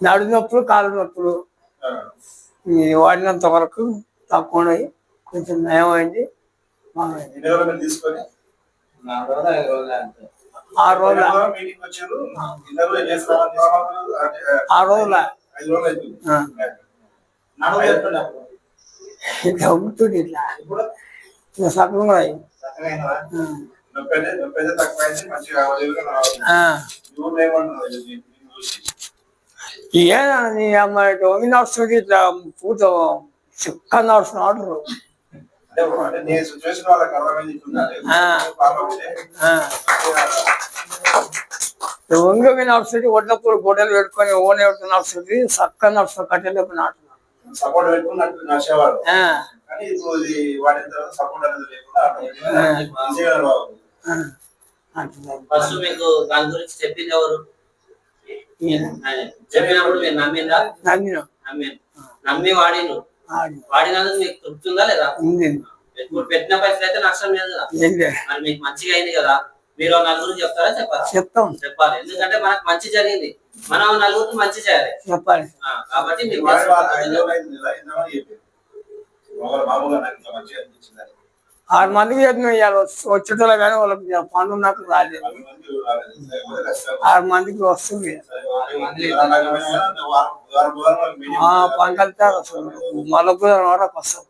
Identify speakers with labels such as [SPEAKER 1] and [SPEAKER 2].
[SPEAKER 1] నడు నొప్పులు కాళ్ళు నొప్పులు వాడినంత వరకు తక్కువ కొంచెం నయమైంది.
[SPEAKER 2] తీసుకొని
[SPEAKER 1] 6 రోజుల 6 రోజుల ఇట్లా ఉంటుంది. ఇట్లా ఇట్లా సగంగా ఏది అమ్మాయి నడుస్తుంది. ఇట్లా పూత చిక్క నడుస్తున్న ఆర్డర్ ఒంగి నడుస్తుంది. ఒడ్లపూర్ గొడ్డలు పెట్టుకొని ఓనే నడుస్తుంది. చక్క నడుస్తుంది. కట్టెలకు నాటు
[SPEAKER 2] సపోర్ట్ పెట్టుకున్నట్టు నడిచేవాడు.
[SPEAKER 3] ఫస్ట్ మీకు దాని గురించి చెప్పింది ఎవరు? చెప్పినప్పుడు మీరు నమ్మిందా? నమ్మి వాడిను. వాడినందుకు మీకు తృప్తి ఉందా లేదా? పెట్టిన పైసలు అయితే నష్టం లేదు కదా. మరి మీకు మంచిగా అయింది కదా. మీరు నలుగురు చెప్తారా చెప్పారా? చెప్పాలి. ఎందుకంటే మనకు మంచి జరిగింది. మనం నలుగురికి మంచి చేయాలి
[SPEAKER 1] చెప్పాలి.
[SPEAKER 3] కాబట్టి మీకు
[SPEAKER 1] 6 మందికి వచ్చేటోళ్ళు కానీ వాళ్ళకి పనులు నాకు రాలేదు. 6 మందికి వస్తుంది. పని కలిపితే మళ్ళీ వరకు వస్తాం.